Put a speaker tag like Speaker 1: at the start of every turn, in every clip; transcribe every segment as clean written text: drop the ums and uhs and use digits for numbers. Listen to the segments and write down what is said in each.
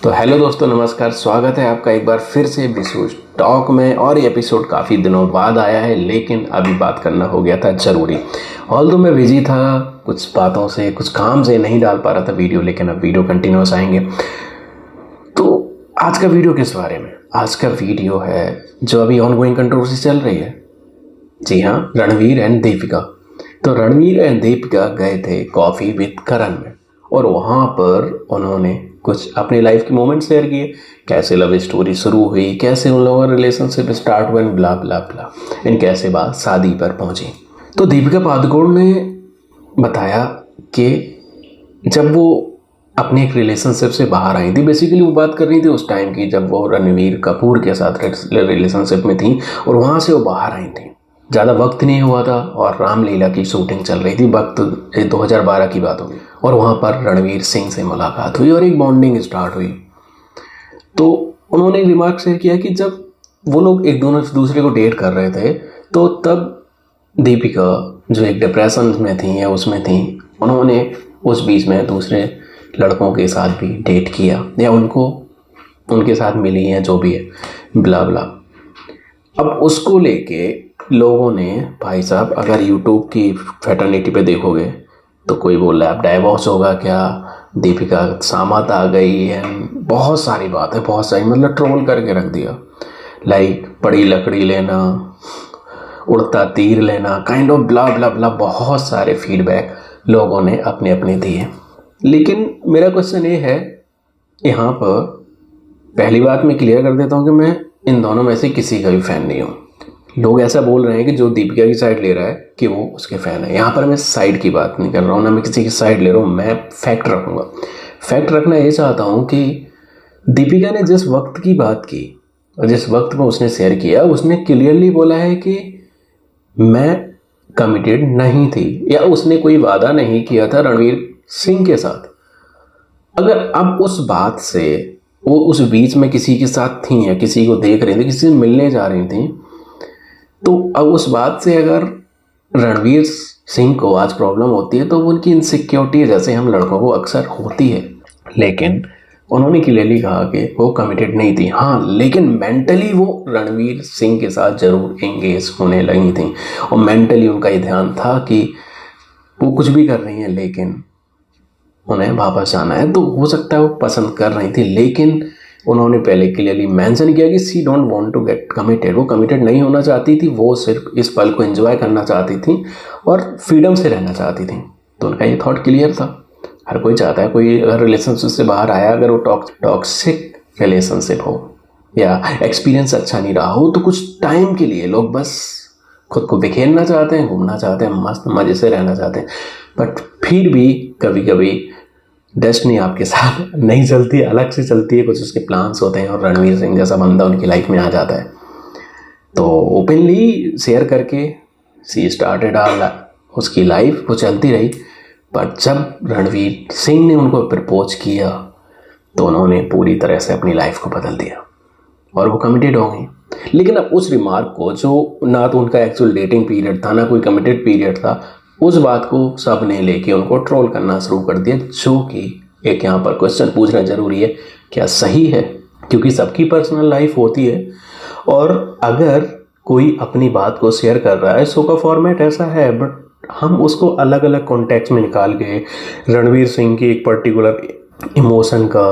Speaker 1: तो हेलो दोस्तों, नमस्कार। स्वागत है आपका एक बार फिर से विशु टॉक में। और ये एपिसोड काफ़ी दिनों बाद आया है, लेकिन अभी बात करना हो गया था ज़रूरी। ऑल्दो मैं बिजी था, कुछ बातों से, कुछ काम से नहीं डाल पा रहा था वीडियो, लेकिन अब वीडियो कंटिन्यूस आएंगे। तो आज का वीडियो किस बारे में? आज का वीडियो है जो अभी ऑनगोइंग कंट्रोवर्सी चल रही है। जी हाँ, रणवीर एंड दीपिका। तो रणवीर एंड दीपिका गए थे कॉफ़ी विद करण में, और वहाँ पर उन्होंने कुछ अपनी लाइफ के मोमेंट शेयर किए। कैसे लव स्टोरी शुरू हुई, कैसे उन लोगों का रिलेशनशिप स्टार्ट हुआ, ब्ला ब्ला ब्ला, एंड कैसे बात शादी पर पहुंची। तो दीपिका पादुकोण ने बताया कि जब वो अपने एक रिलेशनशिप से बाहर आई थी, बेसिकली वो बात कर रही थी उस टाइम की जब वो रणवीर कपूर के साथ रिलेशनशिप में थी और वहाँ से वो बाहर आई थी। ज़्यादा वक्त नहीं हुआ था और रामलीला की शूटिंग चल रही थी। वक्त 2012 की बात होगी, और वहाँ पर रणवीर सिंह से मुलाकात हुई और एक बॉन्डिंग स्टार्ट हुई। तो उन्होंने एक रिमार्क शेयर किया कि जब वो लोग एक दूसरे को डेट कर रहे थे, तो तब दीपिका जो एक डिप्रेशन में थी या उसमें थी, उन्होंने उस बीच में दूसरे लड़कों के साथ भी डेट किया या उनके साथ मिली या जो भी है, ब्ला ब्ला। अब उसको लेके लोगों ने, भाई साहब, अगर यूट्यूब की फैटर्निटी पे देखोगे तो कोई बोल रहा है अब डाइवोर्स होगा क्या, दीपिका सामत आ गई है, बहुत सारी बात है, बहुत सारी, मतलब ट्रोल करके रख दिया। लाइक बड़ी लकड़ी लेना, उड़ता तीर लेना, काइंड ऑफ ब्ला ब्ला ब्ला, बहुत सारे फीडबैक लोगों ने अपने अपने दिए। लेकिन मेरा क्वेश्चन ये है यहाँ पर, पहली बात मैं क्लियर कर देता हूँ कि मैं इन दोनों में से किसी का भी फ़ैन नहीं हूँ। लोग ऐसा बोल रहे हैं कि जो दीपिका की साइड ले रहा है कि वो उसके फ़ैन है। यहाँ पर मैं साइड की बात नहीं कर रहा हूँ, ना मैं किसी की साइड ले रहा हूँ, मैं फैक्ट रखूँगा। फैक्ट रखना ये चाहता हूँ कि दीपिका ने जिस वक्त की बात की और जिस वक्त में उसने शेयर किया, उसने क्लियरली बोला है कि मैं कमिटेड नहीं थी, या उसने कोई वादा नहीं किया था रणवीर सिंह के साथ। अगर अब उस बात से वो उस बीच में किसी के साथ थी या किसी को देख रही थी, किसी से मिलने जा रही थी, तो अब उस बात से अगर रणवीर सिंह को आज प्रॉब्लम होती है तो वो उनकी इनसिक्योरिटी जैसे हम लड़कों को अक्सर होती है। लेकिन उन्होंने क्लियरली कहा कि वो कमिटेड नहीं थी। हाँ, लेकिन मेंटली वो रणवीर सिंह के साथ ज़रूर एंगेज होने लगी थी, और मेंटली उनका ये ध्यान था कि वो कुछ भी कर रही हैं लेकिन उन्हें वापस आना है। तो हो सकता है वो पसंद कर रही थी, लेकिन उन्होंने पहले क्लियरली मेंशन किया कि she don't want to get committed. वो कमिटेड नहीं होना चाहती थी, वो सिर्फ इस पल को एंजॉय करना चाहती थी और फ्रीडम से रहना चाहती थी। तो उनका ये थॉट क्लियर था। हर कोई चाहता है, कोई अगर रिलेशनशिप से बाहर आया, अगर वो टॉक्सिक रिलेशनशिप हो या एक्सपीरियंस अच्छा नहीं रहा हो, तो कुछ टाइम के लिए लोग बस खुद को बिखेरना चाहते हैं, घूमना चाहते हैं, मस्त मज़े से रहना चाहते हैं। बट फिर भी कभी कभी डेस्टिनी आपके साथ नहीं चलती, अलग से चलती है, कुछ उसके प्लान्स होते हैं, और रणवीर सिंह जैसा बंदा उनकी लाइफ में आ जाता है। तो ओपनली शेयर करके सी स्टार्टेड उसकी लाइफ वो चलती रही। पर जब रणवीर सिंह ने उनको प्रपोज किया तो उन्होंने पूरी तरह से अपनी लाइफ को बदल दिया और वो कमिटेड हो गई। लेकिन अब उस रिमार्क को, जो ना तो उनका एक्चुअल डेटिंग पीरियड था ना कोई कमिटेड पीरियड था, उस बात को सब ने लेके उनको ट्रोल करना शुरू कर दिया। जो कि एक यहाँ पर क्वेश्चन पूछना जरूरी है, क्या सही है? क्योंकि सबकी पर्सनल लाइफ होती है, और अगर कोई अपनी बात को शेयर कर रहा है, शो का फॉर्मेट ऐसा है, बट हम उसको अलग अलग कॉन्टेक्स्ट में निकाल के रणवीर सिंह की एक पर्टिकुलर इमोशन का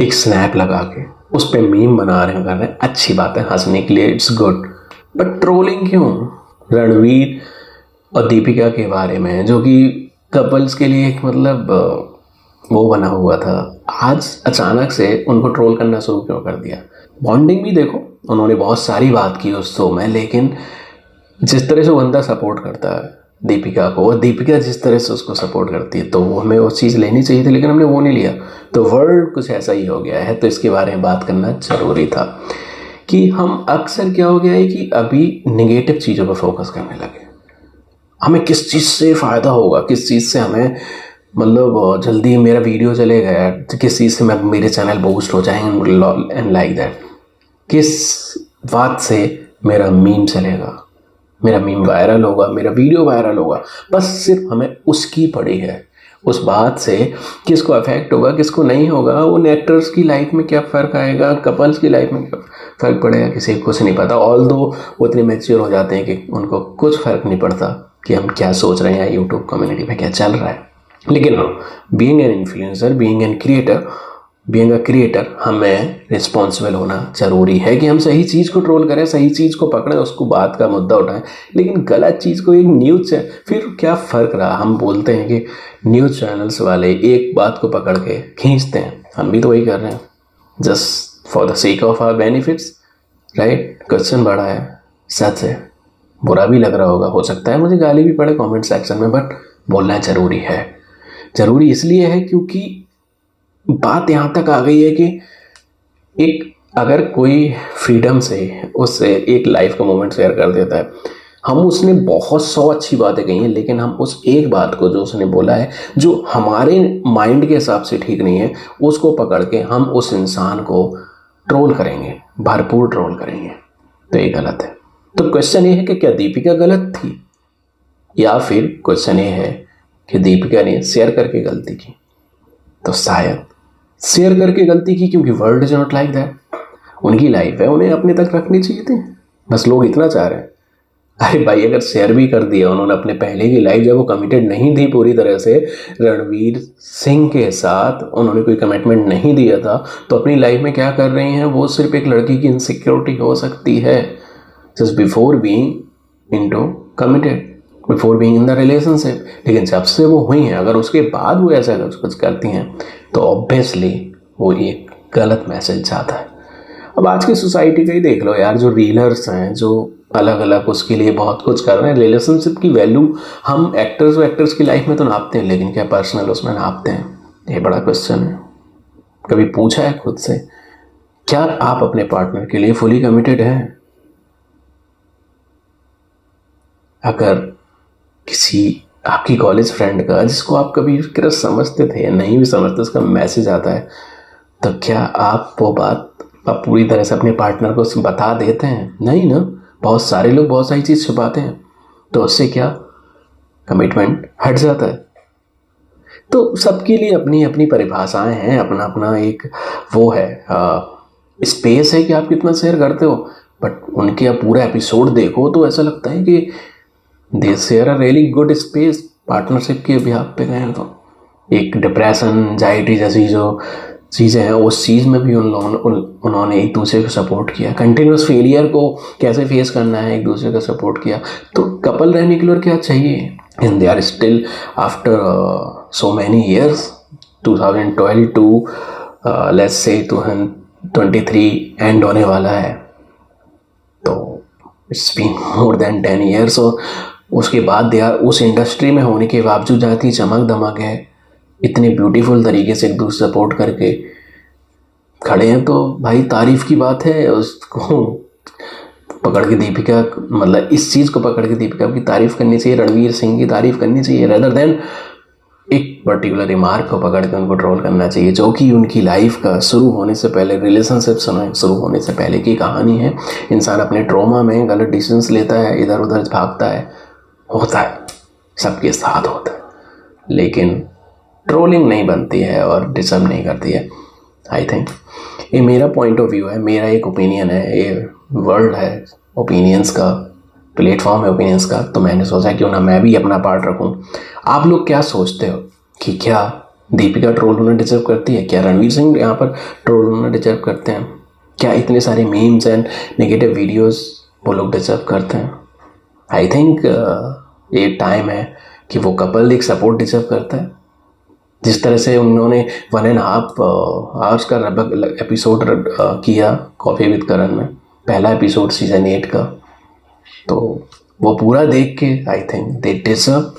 Speaker 1: एक स्नैप लगा के उस पर मीम बना रहे हैं, कर रहे हैं, अच्छी बात है, हंसने के लिए, इट्स गुड। बट ट्रोलिंग क्यों? रणवीर और दीपिका के बारे में, जो कि कपल्स के लिए एक मतलब वो बना हुआ था, आज अचानक से उनको ट्रोल करना शुरू क्यों कर दिया? बॉन्डिंग भी देखो, उन्होंने बहुत सारी बात की उस शो में, लेकिन जिस तरह से वो बंदा सपोर्ट करता है दीपिका को, और दीपिका जिस तरह से उसको सपोर्ट करती है, तो वो हमें वो चीज़ लेनी चाहिए थी, लेकिन हमने वो नहीं लिया। तो वर्ल्ड कुछ ऐसा ही हो गया है। तो इसके बारे में बात करना ज़रूरी था कि हम अक्सर क्या हो गया है कि अभी निगेटिव चीज़ों पर फोकस करने लगे। हमें किस चीज़ से फ़ायदा होगा, किस चीज़ से हमें मतलब जल्दी मेरा वीडियो चलेगा यार, किस चीज़ से मेरे चैनल बूस्ट हो जाएंगे एंड लाइक दैट, किस बात से मेरा मीम चलेगा, मेरा मीम वायरल होगा, मेरा वीडियो वायरल होगा। बस सिर्फ हमें उसकी पड़ी है, उस बात से किसको अफेक्ट होगा, किसको नहीं होगा, उन एक्टर्स की लाइफ में क्या फ़र्क आएगा, कपल्स की लाइफ में क्या फ़र्क पड़ेगा, किसी को कुछ नहीं पता। ऑल्दो वो इतने मैच्योर हो जाते हैं कि उनको कुछ फ़र्क नहीं पड़ता कि हम क्या सोच रहे हैं, यूट्यूब कम्युनिटी में क्या चल रहा है। लेकिन हाँ, being an influencer, being an creator, being a creator, हमें रिस्पॉन्सिबल होना ज़रूरी है कि हम सही चीज़ को ट्रोल करें, सही चीज़ को पकड़ें, उसको बात का मुद्दा उठाएं। लेकिन गलत चीज़ को एक न्यूज़ है, फिर क्या फ़र्क रहा। हम बोलते हैं कि न्यूज़ चैनल्स वाले एक बात को पकड़ के खींचते हैं, हम भी तो वही कर रहे हैं, just for the sake of our benefits, right. Question बड़ा है, सच है, बुरा भी लग रहा होगा, हो सकता है मुझे गाली भी पड़े कमेंट सेक्शन में, बट बोलना ज़रूरी है। ज़रूरी इसलिए है क्योंकि बात यहाँ तक आ गई है कि एक अगर कोई फ्रीडम से उससे एक लाइफ का मोमेंट शेयर कर देता है, हम उसने बहुत 100 अच्छी बातें कही हैं, लेकिन हम उस एक बात को जो उसने बोला है, जो हमारे माइंड के हिसाब से ठीक नहीं है, उसको पकड़ के हम उस इंसान को ट्रोल करेंगे, भरपूर ट्रोल करेंगे, तो ये गलत है। तो क्वेश्चन ये है कि क्या दीपिका गलत थी, या फिर क्वेश्चन ये है कि दीपिका ने शेयर करके गलती की। तो शायद शेयर करके गलती की क्योंकि world is not like that, उनकी लाइफ है, उन्हें अपने तक रखनी चाहिए थी, बस लोग इतना चाह रहे हैं। अरे भाई, अगर शेयर भी कर दिया उन्होंने अपने पहले की लाइफ, जब वो कमिटेड नहीं थी पूरी तरह से रणवीर सिंह के साथ, उन्होंने कोई कमिटमेंट नहीं दिया था, तो अपनी लाइफ में क्या कर रही हैं, वो सिर्फ एक लड़की की इनसिक्योरिटी हो सकती है, just before being into committed, before being in the relationship. लेकिन जब से वो हुई हैं, अगर उसके बाद वो ऐसा कुछ करती हैं, तो ऑब्वियसली वो एक गलत मैसेज जाता है। अब आज की सोसाइटी का ही देख लो यार, जो रीलर्स हैं, जो अलग अलग उसके लिए बहुत कुछ कर रहे हैं, रिलेशनशिप की वैल्यू हम एक्टर्स की लाइफ में तो नापते हैं, लेकिन क्या पर्सनल उसमें नापते हैं, ये बड़ा क्वेश्चन है। कभी पूछा है खुद से, क्या आप अपने पार्टनर के लिए फुली कमिटेड हैं? अगर किसी आपकी कॉलेज फ्रेंड का, जिसको आप कभी क्रश समझते थे या नहीं भी समझते, उसका मैसेज आता है, तो क्या आप वो बात आप पूरी तरह से अपने पार्टनर को बता देते हैं? नहीं ना। बहुत सारे लोग बहुत सारी चीज़ छुपाते हैं, तो उससे क्या कमिटमेंट हट जाता है। तो सबके लिए अपनी अपनी परिभाषाएं हैं, अपना अपना एक वो है स्पेस है कि आप कितना शेयर करते हो। बट उनके आप पूरा एपिसोड देखो तो ऐसा लगता है कि they share a really good space partnership के बिहाफ पे गए। तो एक डिप्रेशन, एंजाइटी जैसी जो चीज़ें हैं, उस चीज़ में भी उन्होंने एक दूसरे को सपोर्ट किया। कंटिन्यूस फेलियर को कैसे फेस करना है, एक दूसरे का सपोर्ट किया। तो कपल रहने के लिए क्या चाहिए? And they are still after so many years, 2012 to let's say 2023 and होने वाला है, तो it's been more than 10 years. और उसके बाद दे आर उस इंडस्ट्री में होने के बावजूद जहाँ इतनी चमक दमक है, इतने ब्यूटीफुल तरीके से एक दूसरे सपोर्ट करके खड़े हैं, तो भाई तारीफ़ की बात है। उसको पकड़ के दीपिका, मतलब इस चीज़ को पकड़ के दीपिका की तारीफ़ करनी चाहिए, रणवीर सिंह की तारीफ़ करनी चाहिए, रेदर देन एक पर्टिकुलर रिमार्क को पकड़ के उनको ट्रोल करना चाहिए, जो कि उनकी लाइफ का शुरू होने से पहले, रिलेशनशिप शुरू होने से पहले की कहानी है। इंसान अपने ट्रॉमा में गलत डिसीजंस लेता है, इधर उधर भागता है, होता है, सबके साथ होता है, लेकिन ट्रोलिंग नहीं बनती है और डिजर्व नहीं करती है। आई थिंक ये मेरा पॉइंट ऑफ व्यू है, मेरा एक ओपिनियन है, ये वर्ल्ड है ओपिनियंस का, प्लेटफॉर्म है ओपिनियंस का। तो मैंने सोचा क्यों ना मैं भी अपना पार्ट रखूं। आप लोग क्या सोचते हो कि क्या दीपिका ट्रोल होना डिजर्व करती है? क्या रणवीर सिंह यहाँ पर ट्रोल होना डिजर्व करते हैं? क्या इतने सारे मीम्स एंड नेगेटिव वीडियोस वो लोग डिजर्व करते हैं? आई थिंक ये टाइम है कि वो कपल एक सपोर्ट डिजर्व करता है। जिस तरह से उन्होंने 1.5 आवर्स का एपिसोड किया कॉफ़ी विद करण में, पहला एपिसोड सीजन 8 का, तो वो पूरा देख के I think they deserve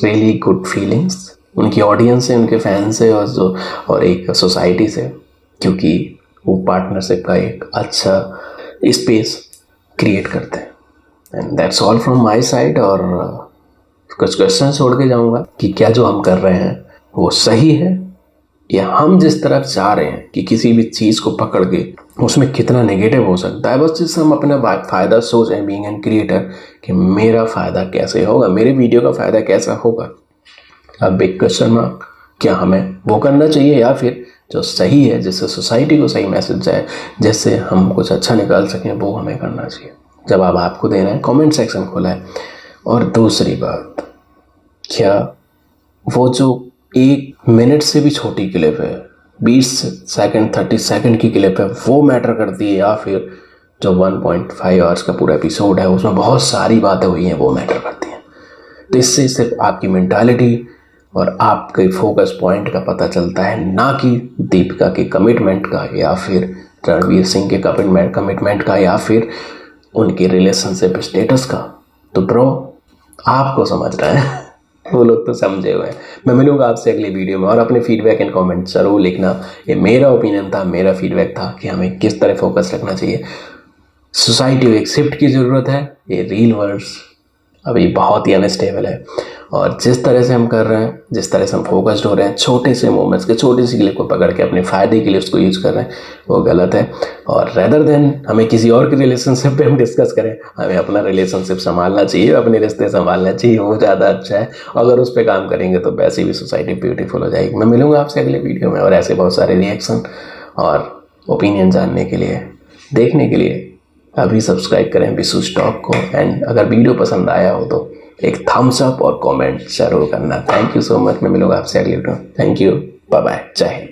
Speaker 1: really good feelings, उनकी ऑडियंस से, उनके फैंस से, और एक सोसाइटी से, क्योंकि वो पार्टनरशिप का एक अच्छा स्पेस क्रिएट करते हैं। And that's all from my side. और कुछ क्वेश्चन छोड़ के जाऊंगा कि क्या जो हम कर रहे हैं वो सही है, या हम जिस तरफ जा रहे हैं कि किसी भी चीज़ को पकड़ के उसमें कितना नेगेटिव हो सकता है। बस जिससे हम अपना फ़ायदा सोचें, बीइंग एन क्रिएटर, कि मेरा फ़ायदा कैसे होगा, मेरे वीडियो का फ़ायदा कैसा होगा। अब बिग क्वेश्चन मार्क, क्या हमें वो करना चाहिए या फिर जो सही है, जिससे सोसाइटी को सही मैसेज जाए, जिससे हम कुछ अच्छा निकाल सकें, वो हमें करना चाहिए। जवाब आपको देना है, कमेंट सेक्शन खोला है। और दूसरी बात, क्या वो जो 1 मिनट से भी छोटी क्लिप है, 20 सेकंड 30 सेकंड की क्लिप है, वो मैटर करती है, या फिर जो 1.5 आवर्स का पूरा एपिसोड है उसमें बहुत सारी बातें हुई हैं, वो मैटर करती हैं। तो इससे सिर्फ आपकी मेंटालिटी और आपके फोकस पॉइंट का पता चलता है, ना कि दीपिका के कमिटमेंट का या फिर रणवीर सिंह के कमिटमेंट का या फिर उनके रिलेशनशिप स्टेटस का। तो ब्रो, आपको समझ रहे हैं, वो लोग तो समझे हुए हैं। मैं मिलूंगा आपसे अगली वीडियो में, और अपने फीडबैक एंड कमेंट जरूर लिखना। ये मेरा ओपिनियन था, मेरा फीडबैक था कि हमें किस तरह फोकस रखना चाहिए। सोसाइटी को एक शिफ्ट की ज़रूरत है। ये रील वर्ड्स अभी बहुत ही अनस्टेबल है, और जिस तरह से हम कर रहे हैं, जिस तरह से हम फोकस्ड हो रहे हैं, छोटे से मोमेंट्स के, छोटी सी क्लिप को पकड़ के अपने फ़ायदे के लिए उसको यूज़ कर रहे हैं, वो गलत है। और रेदर देन हमें किसी और के रिलेशनशिप पे हम डिस्कस करें, हमें अपना रिलेशनशिप संभालना चाहिए, अपने रिश्ते संभालना चाहिए, वो ज़्यादा अच्छा है। अगर उस पर काम करेंगे तो वैसे भी सोसाइटी ब्यूटीफुल हो जाएगी। मैं मिलूंगा आपसे अगले वीडियो में, और ऐसे बहुत सारे रिएक्शन और ओपिनियन जानने के लिए, देखने के लिए अभी सब्सक्राइब करें विशु टॉक को। एंड अगर वीडियो पसंद आया हो तो एक थम्स अप और कमेंट जरूर करना। Thank you so much. मैं मिलूंगा आपसे अगली video. Thank you, bye bye, जय हिंद।